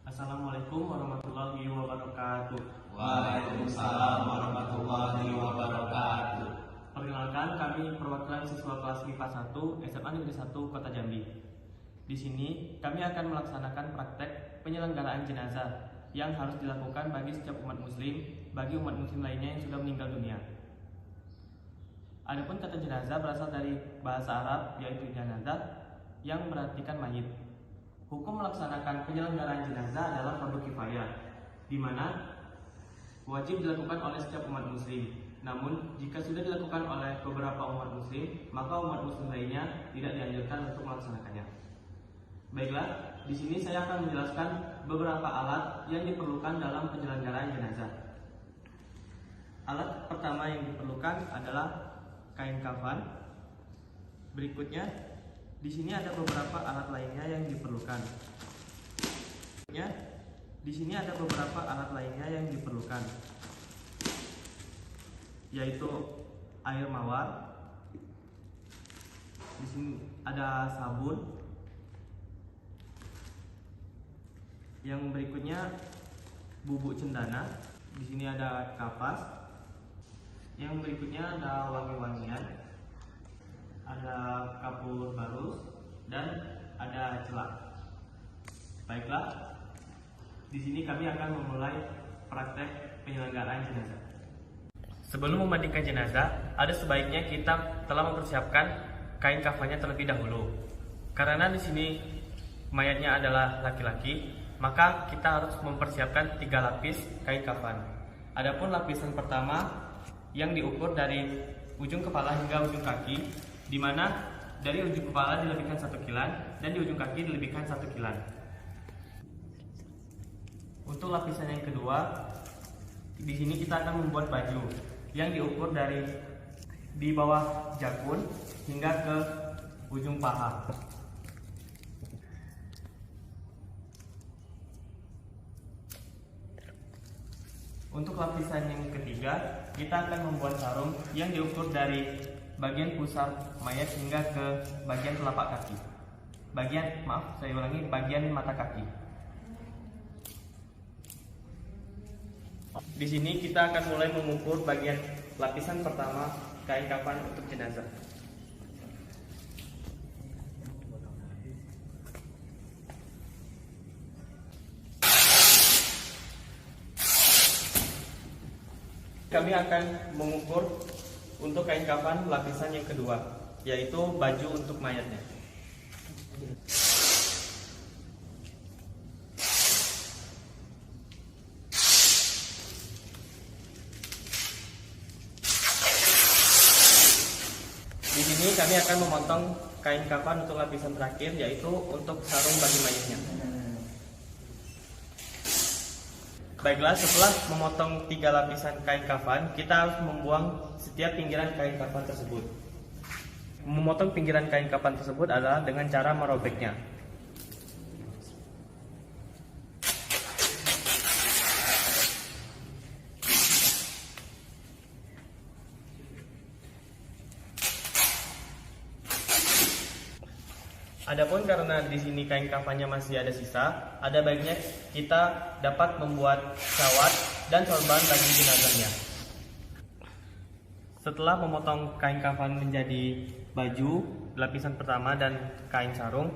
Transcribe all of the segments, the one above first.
Assalamualaikum warahmatullahi wabarakatuh. Waalaikumsalam warahmatullahi wabarakatuh. Perkenalkan, kami perwakilan siswa kelas MIPA 1 SMA Negeri 1 Kota Jambi. Di sini kami akan melaksanakan praktek penyelenggaraan jenazah yang harus dilakukan bagi setiap umat muslim, bagi umat muslim lainnya yang sudah meninggal dunia. Adapun kata jenazah berasal dari bahasa Arab yaitu janazah yang berartikan mayit. Hukum melaksanakan penyelenggaraan jenazah adalah fardu kifayah, di mana wajib dilakukan oleh setiap umat muslim. Namun, jika sudah dilakukan oleh beberapa umat muslim, maka umat muslim lainnya tidak dianjurkan untuk melaksanakannya. Baiklah, di sini saya akan menjelaskan beberapa alat yang diperlukan dalam penyelenggaraan jenazah. Alat pertama yang diperlukan adalah kain kafan. Berikutnya, di sini ada beberapa alat lainnya yang diperlukan. Di sini ada beberapa alat lainnya yang diperlukan, yaitu air mawar. Di sini ada sabun. Yang berikutnya bubuk cendana. Di sini ada kapas. Yang berikutnya ada wangi-wangian. Ada kapur barus dan ada celak. Baiklah, di sini kami akan memulai praktek penyelenggaraan jenazah. Sebelum memandikan jenazah, ada sebaiknya kita telah mempersiapkan kain kafannya terlebih dahulu. Karena di sini mayatnya adalah laki-laki, maka kita harus mempersiapkan 3 lapis kain kafan. Adapun lapisan pertama yang diukur dari ujung kepala hingga ujung kaki, di mana dari ujung kepala dilebihkan 1 kilan dan di ujung kaki dilebihkan 1 kilan. Untuk lapisan yang kedua, di sini kita akan membuat baju yang diukur dari di bawah jakun hingga ke ujung paha. Untuk lapisan yang ketiga, kita akan membuat sarung yang diukur dari bagian pusar mayat hingga ke bagian telapak kaki. Bagian mata kaki. Di sini kita akan mulai mengukur bagian lapisan pertama kain kafan untuk jenazah. Kami akan mengukur untuk kain kafan lapisan yang kedua, yaitu baju untuk mayatnya. Di sini kami akan memotong kain kafan untuk lapisan terakhir, yaitu untuk sarung bagi mayatnya. Baiklah, setelah memotong 3 lapisan kain kafan, kita harus membuang setiap pinggiran kain kafan tersebut. Memotong pinggiran kain kafan tersebut adalah dengan cara merobeknya. Adapun karena di sini kain kafannya masih ada sisa, ada baiknya kita dapat membuat syawat dan sorban bagi jenazahnya. Setelah memotong kain kafan menjadi baju lapisan pertama dan kain sarung,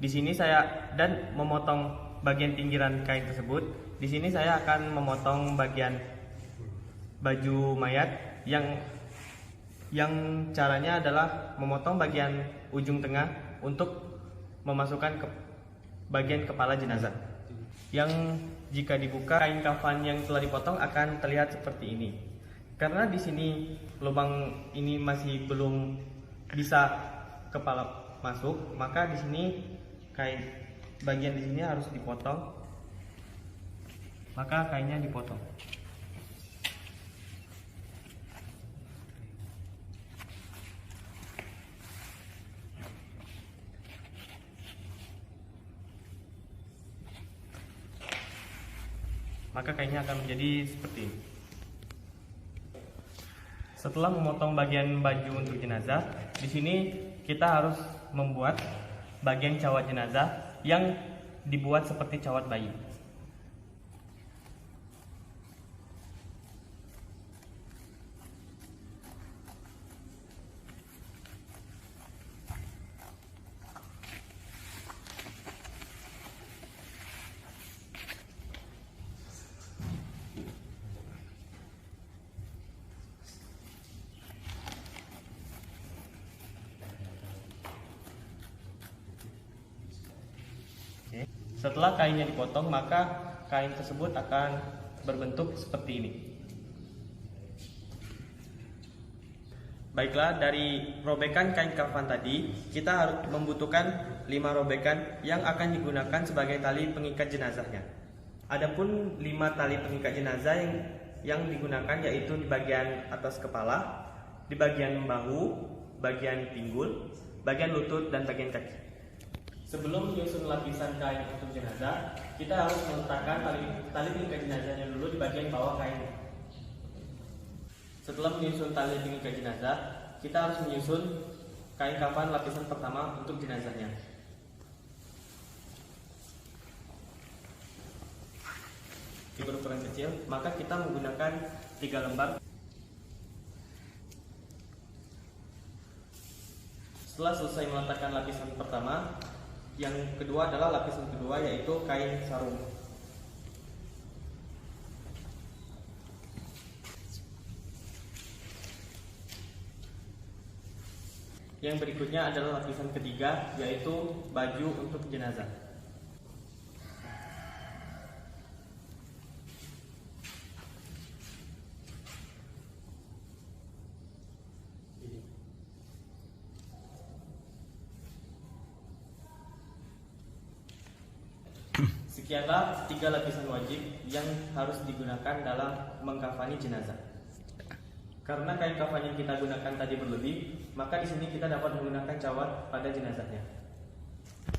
di sini saya dan memotong bagian pinggiran kain tersebut. Di sini saya akan memotong bagian baju mayat yang caranya adalah memotong bagian ujung tengah untuk memasukkan ke bagian kepala jenazah. Yang jika dibuka, kain kafan yang telah dipotong akan terlihat seperti ini. Karena di sini lubang ini masih belum bisa kepala masuk, maka di sini bagian di sini harus dipotong. Maka kainnya dipotong. Maka kainnya akan menjadi seperti ini. Setelah memotong bagian baju untuk jenazah, di sini kita harus membuat bagian cawat jenazah yang dibuat seperti cawat bayi. Setelah kainnya dipotong, maka kain tersebut akan berbentuk seperti ini. Baiklah, dari robekan kain kafan tadi, kita harus membutuhkan 5 robekan yang akan digunakan sebagai tali pengikat jenazahnya. Adapun 5 tali pengikat jenazah yang digunakan yaitu di bagian atas kepala, di bagian bahu, bagian pinggul, bagian lutut, dan bagian kaki. Sebelum menyusun lapisan kain untuk jenazah, kita harus meletakkan tali pengikat jenazahnya dulu di bagian bawah kain. Setelah menyusun tali pengikat jenazah, kita harus menyusun kain kafan lapisan pertama untuk jenazahnya. Di berukuran kecil, maka kita menggunakan 3 lembar. Setelah selesai meletakkan lapisan pertama, yang kedua adalah lapisan kedua, yaitu kain sarung. Yang berikutnya adalah lapisan ketiga, yaitu baju untuk jenazah. Sekianlah 3 lapisan wajib yang harus digunakan dalam mengkafani jenazah. Karena kain kafan yang kita gunakan tadi berlebih, maka di sini kita dapat menggunakan cawat pada jenazahnya.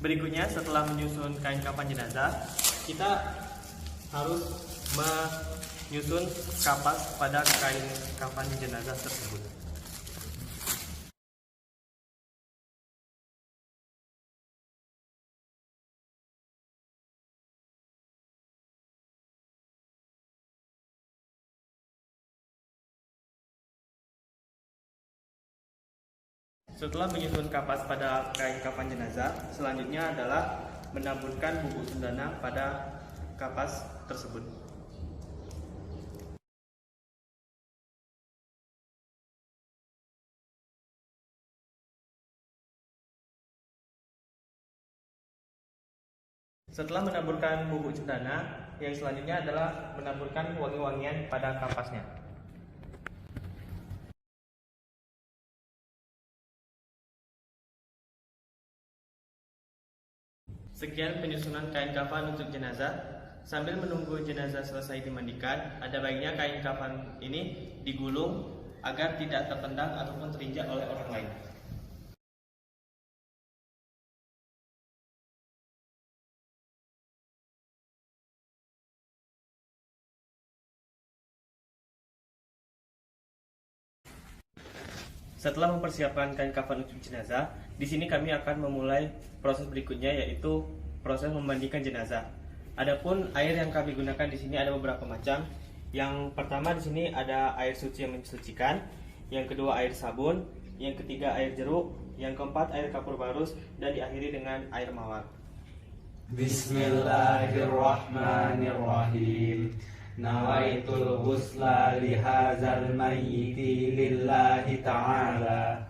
Berikutnya, setelah menyusun kain kafan jenazah, kita harus menyusun kapas pada kain kafan jenazah tersebut. Setelah menyusun kapas pada kain kafan jenazah, selanjutnya adalah menaburkan bubuk cendana pada kapas tersebut. Setelah menaburkan bubuk cendana, yang selanjutnya adalah menaburkan wangi-wangian pada kapasnya. Sekian penyusunan kain kafan untuk jenazah. Sambil menunggu jenazah selesai dimandikan, ada baiknya kain kafan ini digulung agar tidak tertendang ataupun terinjak oleh orang lain. Setelah mempersiapkan kain kafan untuk jenazah, di sini kami akan memulai proses berikutnya, yaitu proses memandikan jenazah. Adapun air yang kami gunakan di sini ada beberapa macam. Yang pertama di sini ada air suci yang mensucikan, yang kedua air sabun, yang ketiga air jeruk, yang keempat air kapur barus, dan diakhiri dengan air mawar. Bismillahirrahmanirrahim. Nawaitul ghusla lihazal mayyiti lillahi ta'ala.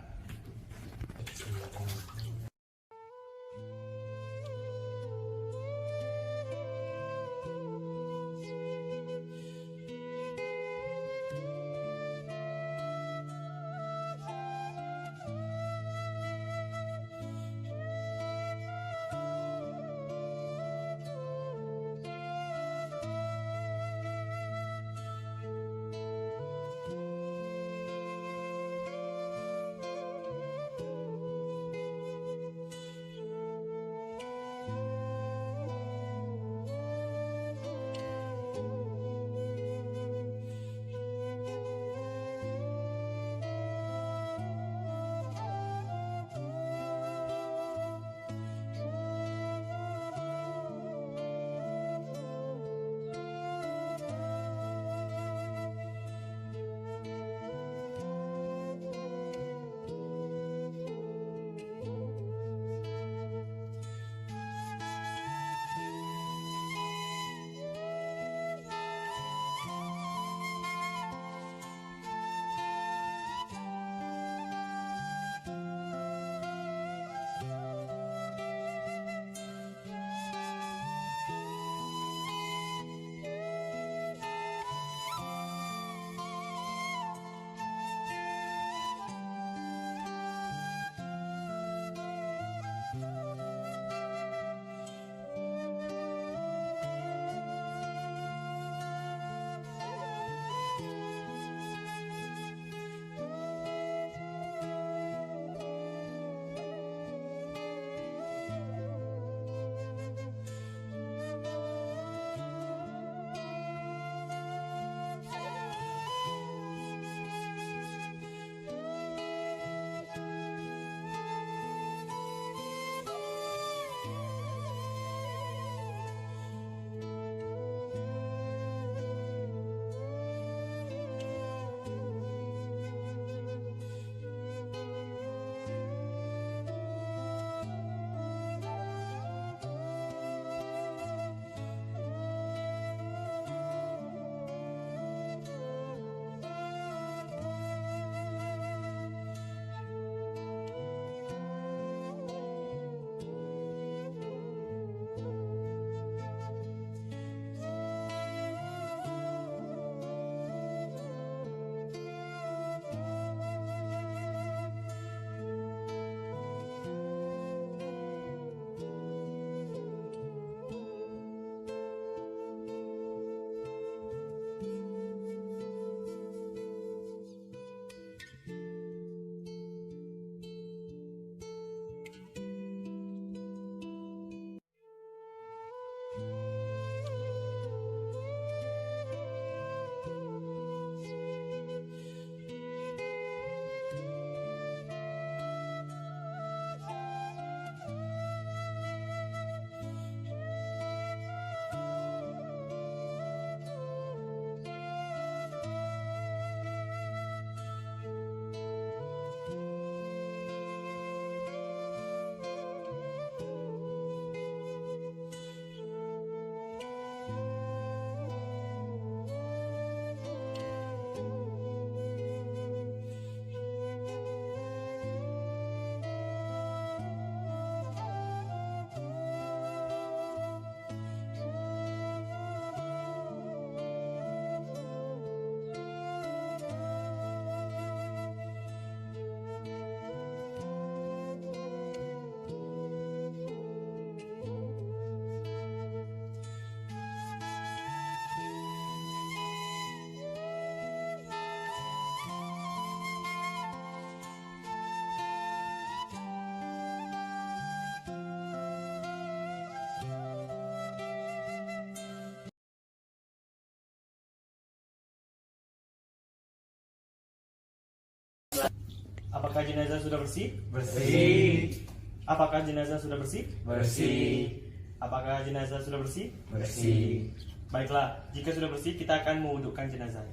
Apakah jenazah sudah bersih? Bersih. Apakah jenazah sudah bersih? Bersih. Apakah jenazah sudah bersih? Bersih. Baiklah, jika sudah bersih kita akan mewudukkan jenazah.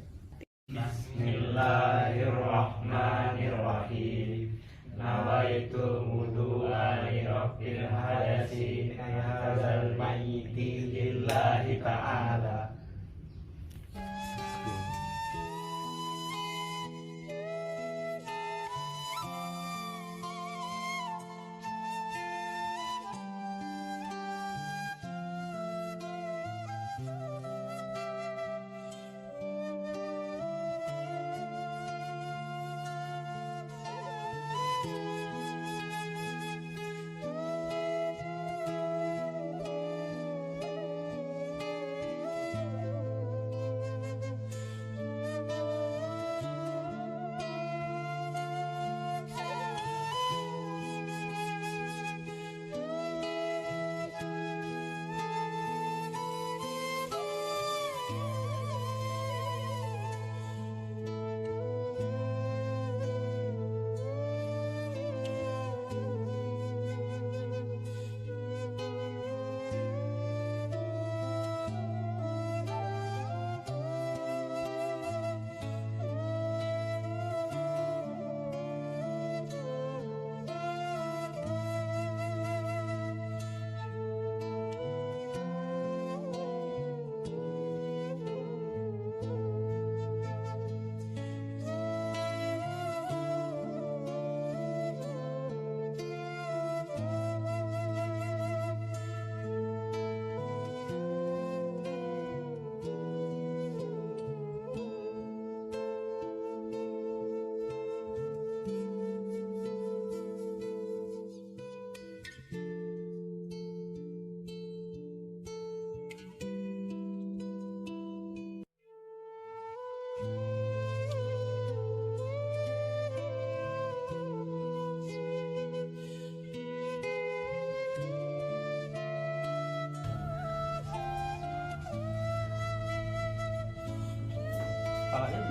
Bismillahirrahmanirrahim. Nawaitul wudu'a li raf'il hadasi hadzal mayyiti lillahi ta'ala. Palanya